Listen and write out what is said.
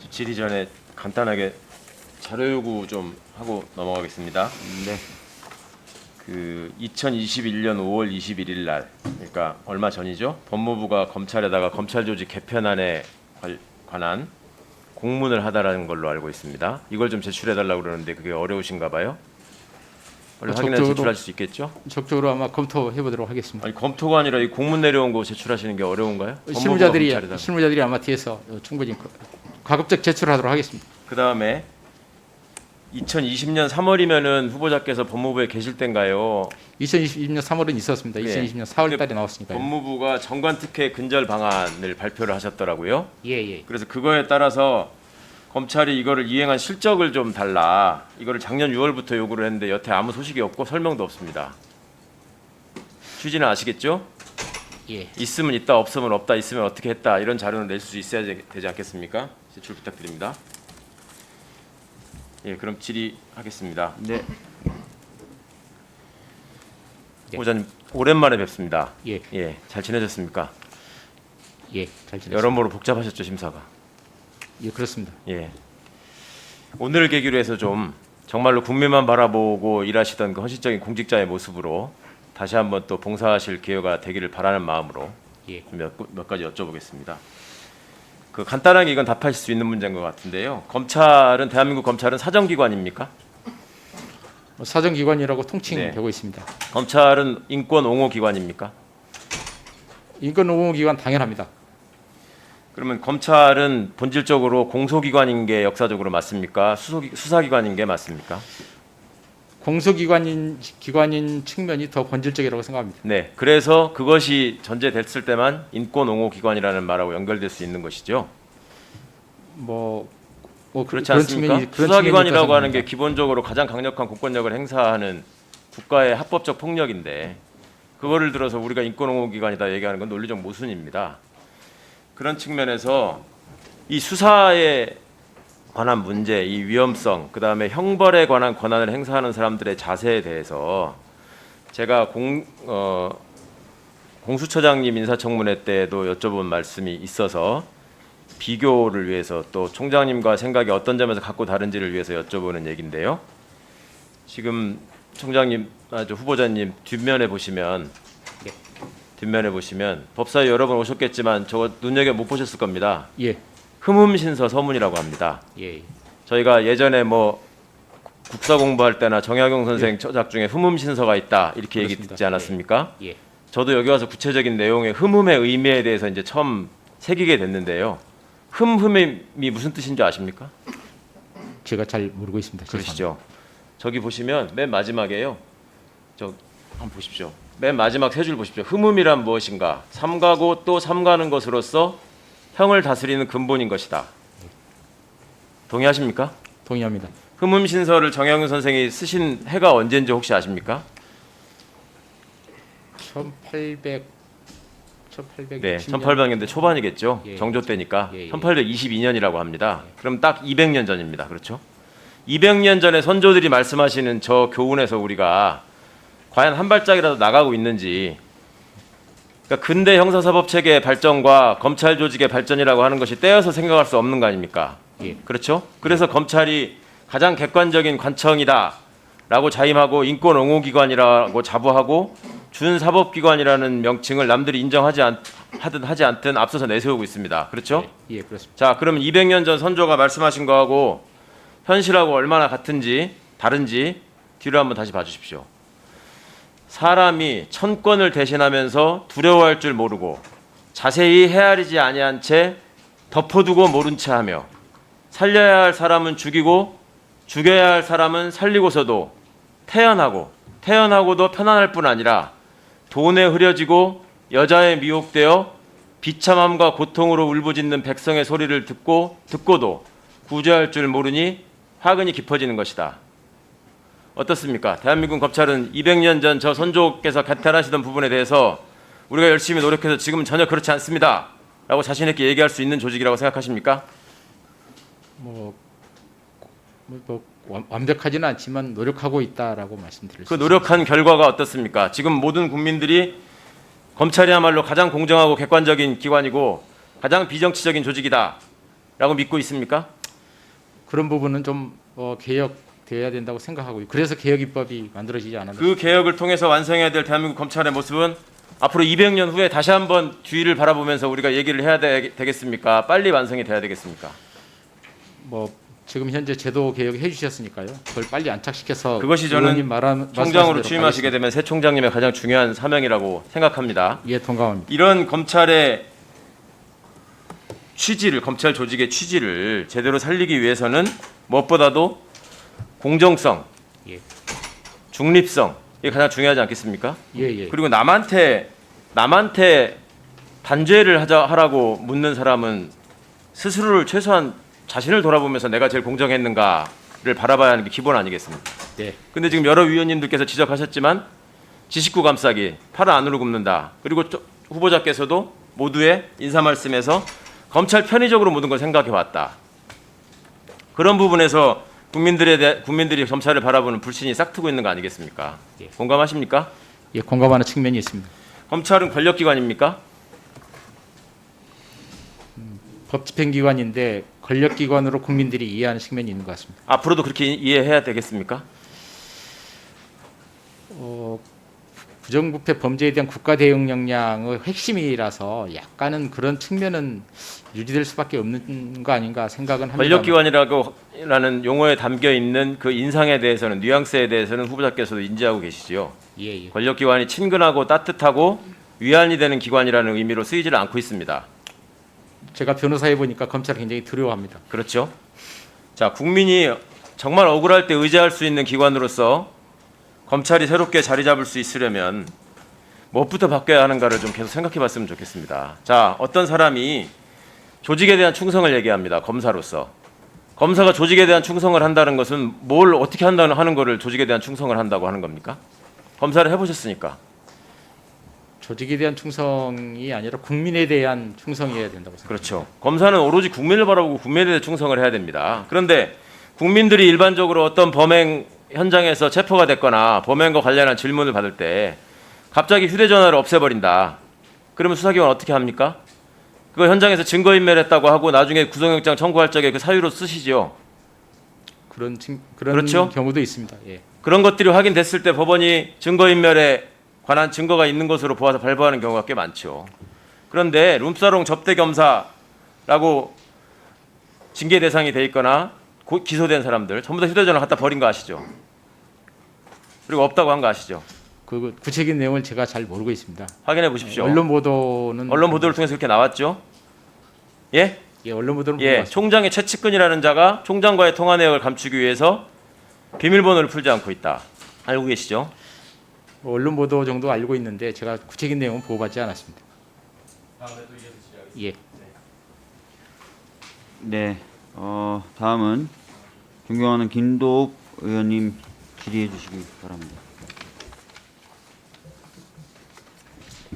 질의 전에 간단하게 자료 요구 좀 하고 넘어가겠습니다. 네. 그 2021년 5월 21일 날, 그러니까 얼마 전이죠. 법무부가 검찰에다가 검찰 조직 개편안에 관한 공문을 하다라는 걸로 알고 있습니다. 이걸 좀 제출해달라고 그러는데 그게 어려우신가 봐요. 원래 확인해서 제출하실 수 있겠죠? 적극적으로 아마 검토해 보도록 하겠습니다. 아니 검토가 아니라 이 공문 내려온 거 제출하시는 게 어려운가요? 실무자들이 아마 뒤에서 충분히 가급적 제출하도록 하겠습니다. 그 다음에 2020년 3월이면은 후보자께서 법무부에 계실 때인가요? 2020년 3월은 있었습니다. 네. 2020년 4월달에 나왔으니까요. 법무부가 정관특혜 근절 방안을 발표를 하셨더라고요. 예. 그래서 그거에 따라서 검찰이 이거를 이행한 실적을 좀 달라. 이거를 작년 6월부터 요구를 했는데 여태 아무 소식이 없고 설명도 없습니다. 취지는 아시겠죠? 예. 있으면 있다, 없으면 없다, 있으면 어떻게 했다 이런 자료는 낼 수 있어야 되지 않겠습니까? 제출 부탁드립니다. 예, 그럼 질의하겠습니다. 네. 후보자님 오랜만에 뵙습니다. 예. 잘 지내셨습니까? 예. 잘 지냈습니다. 여러모로 복잡하셨죠, 심사가. 예, 그렇습니다. 예. 오늘 계기로 해서 좀 정말로 국민만 바라보고 일하시던 그 헌신적인 공직자의 모습으로 다시 한번 또 봉사하실 기회가 되기를 바라는 마음으로 예. 몇 가지 여쭤보겠습니다. 그 간단하게 이건 답하실 수 있는 문제인 것 같은데요. 검찰은 대한민국 검찰은 사정기관입니까? 사정기관이라고 통칭되고 네. 있습니다. 검찰은 인권 옹호 기관입니까? 인권옹호기관 당연합니다. 그러면 검찰은 본질적으로 공소기관인 게 역사적으로 맞습니까? 수사기관인 게 맞습니까? 공소기관인 측면이 더 본질적이라고 생각합니다. 네, 그래서 그것이 전제됐을 때만 인권옹호기관이라는 말하고 연결될 수 있는 것이죠. 그런 그렇지 않습니까? 측면이 수사기관이라고 하는 게 있습니다. 기본적으로 가장 강력한 공권력을 행사하는 국가의 합법적 폭력인데 그거를 들어서 우리가 인권옹호기관이다 얘기하는 건 논리적 모순입니다. 그런 측면에서 이 수사에 관한 문제, 이 위험성, 그 다음에 형벌에 관한 권한을 행사하는 사람들의 자세에 대해서 제가 공수처장님 인사청문회 때도 여쭤본 말씀이 있어서 비교를 위해서 또 총장님과 생각이 어떤 점에서 갖고 다른지를 위해서 여쭤보는 얘기인데요. 지금 총장님, 후보자님 뒷면에 보시면 법사위 여러 번 오셨겠지만 저거 눈여겨 못 보셨을 겁니다. 예. 흠흠신서 서문이라고 합니다. 예. 저희가 예전에 국사 공부할 때나 정약용 선생 저작 중에 흠흠신서가 있다 이렇게 얘기 그렇습니다. 듣지 않았습니까? 예. 저도 여기 와서 구체적인 내용의 흠흠의 의미에 대해서 이제 처음 새기게 됐는데요. 흠흠이 무슨 뜻인 줄 아십니까? 제가 잘 모르고 있습니다. 그러시죠. 저기 보시면 맨 마지막에요. 저 한번 보십시오. 맨 마지막 세 줄 보십시오. 흠흠이란 무엇인가? 삼가고 또 삼가는 것으로서 형을 다스리는 근본인 것이다. 동의하십니까? 동의합니다. 흠흠신서를 정약용 선생이 쓰신 해가 언제인지 혹시 아십니까? 1800 네, 1800년대 초반이겠죠. 예. 정조 때니까 예. 1822년이라고 합니다. 그럼 딱 200년 전입니다. 그렇죠? 200년 전에 선조들이 말씀하시는 저 교훈에서 우리가 과연 한 발짝이라도 나가고 있는지, 그러니까 근대 형사사법 체계의 발전과 검찰 조직의 발전이라고 하는 것이 떼어서 생각할 수 없는 거 아닙니까? 예. 그렇죠? 그래서 검찰이 가장 객관적인 관청이다라고 자임하고 인권옹호기관이라고 자부하고 준사법기관이라는 명칭을 남들이 인정하지 하든 하지 않든 앞서서 내세우고 있습니다. 그렇죠? 예, 그렇습니다. 자, 그러면 200년 전 선조가 말씀하신 거하고 현실하고 얼마나 같은지 다른지 뒤로 한번 다시 봐주십시오. 사람이 천권을 대신하면서 두려워할 줄 모르고 자세히 헤아리지 아니한 채 덮어두고 모른 채 하며 살려야 할 사람은 죽이고 죽여야 할 사람은 살리고서도 태어나고도 편안할 뿐 아니라 돈에 흐려지고 여자에 미혹되어 비참함과 고통으로 울부짖는 백성의 소리를 듣고도 구제할 줄 모르니 화근이 깊어지는 것이다. 어떻습니까? 대한민국 검찰은 200년 전 저 선조께서 개탄하시던 부분에 대해서 우리가 열심히 노력해서 지금은 전혀 그렇지 않습니다 라고 자신 있게 얘기할 수 있는 조직이라고 생각하십니까? 완벽하지는 않지만 노력하고 있다라고 말씀드릴 수 그 노력한 결과가 어떻습니까? 지금 모든 국민들이 검찰이야말로 가장 공정하고 객관적인 기관이고 가장 비정치적인 조직이다 라고 믿고 있습니까? 그런 부분은 좀 개혁돼야 된다고 생각하고요. 그래서 개혁 입법이 만들어지지 않았나. 그 개혁을 통해서 완성해야 될 대한민국 검찰의 모습은 앞으로 200년 후에 다시 한번 뒤를 바라보면서 우리가 얘기를 해야 되겠습니까? 빨리 완성이 돼야 되겠습니까? 뭐 지금 현재 제도 개혁해 주셨으니까요. 그걸 빨리 안착시켜서 그것이 저는 의원님 총장으로 취임하시게 되면 새 총장님의 가장 중요한 사명이라고 생각합니다. 예, 동감합니다. 이런 검찰의 취지를, 검찰 조직의 취지를 제대로 살리기 위해서는 무엇보다도 공정성, 예. 중립성 이게 가장 중요하지 않겠습니까? 예, 예. 그리고 남한테 단죄를 하라고 묻는 사람은 스스로를 최소한 자신을 돌아보면서 내가 제일 공정했는가를 바라봐야 하는 게 기본 아니겠습니까? 네. 근데 지금 여러 위원님들께서 지적하셨지만 지식구 감싸기, 팔을 안으로 굽는다. 그리고 후보자께서도 모두의 인사 말씀에서 검찰 편의적으로 모든 걸 생각해 왔다. 그런 부분에서 국민들이 검찰을 바라보는 불신이 싹트고 있는 거 아니겠습니까? 예. 공감하십니까? 예, 공감하는 측면이 있습니다. 검찰은 권력기관입니까? 법집행기관인데 권력기관으로 국민들이 이해하는 측면이 있는 것 같습니다. 앞으로도 그렇게 이해해야 되겠습니까? 부정부패 범죄에 대한 국가 대응 역량의 핵심이라서 약간은 그런 측면은 유지될 수밖에 없는 거 아닌가 생각은 합니다. 권력기관이라는 용어에 담겨 있는 그 인상에 대해서는 뉘앙스에 대해서는 후보자께서도 인지하고 계시지요. 예, 예. 권력기관이 친근하고 따뜻하고 위안이 되는 기관이라는 의미로 쓰이지를 않고 있습니다. 제가 변호사해 보니까 검찰을 굉장히 두려워합니다. 그렇죠. 자, 국민이 정말 억울할 때 의지할 수 있는 기관으로서 검찰이 새롭게 자리 잡을 수 있으려면 무엇부터 바뀌어야 하는가를 좀 계속 생각해 봤으면 좋겠습니다. 자, 어떤 사람이 조직에 대한 충성을 얘기합니다. 검사로서. 검사가 조직에 대한 충성을 한다는 것은 뭘 어떻게 하는 거를 조직에 대한 충성을 한다고 하는 겁니까? 검사를 해보셨으니까. 조직에 대한 충성이 아니라 국민에 대한 충성이어야 된다고 생각합니다. 그렇죠. 검사는 오로지 국민을 바라보고 국민에 대해 충성을 해야 됩니다. 그런데 국민들이 일반적으로 어떤 범행 현장에서 체포가 됐거나 범행과 관련한 질문을 받을 때 갑자기 휴대전화를 없애버린다. 그러면 수사기관 어떻게 합니까? 그거 현장에서 증거인멸했다고 하고 나중에 구속영장 청구할 적에 그 사유로 쓰시죠. 그런 그렇죠? 경우도 있습니다. 예. 그런 것들이 확인됐을 때 법원이 증거인멸에 관한 증거가 있는 것으로 보아서 발부하는 경우가 꽤 많죠. 그런데 룸사롱 접대 검사라고 징계 대상이 돼 있거나 기소된 사람들 전부 다 휴대전화 갖다 버린 거 아시죠? 그리고 없다고 한 거 아시죠? 그 구체적인 내용을 제가 잘 모르고 있습니다. 확인해 보십시오. 언론 보도는 언론 보도를 통해서 그렇게 나왔죠? 예? 예, 언론 보도는 예, 총장의 최측근이라는 자가 총장과의 통화 내역을 감추기 위해서 비밀번호를 풀지 않고 있다. 알고 계시죠? 언론 보도 정도 알고 있는데 제가 구체적인 내용은 보고받지 않았습니다. 예. 네, 다음은 존경하는 김도읍 의원님 질의해 주시기 바랍니다.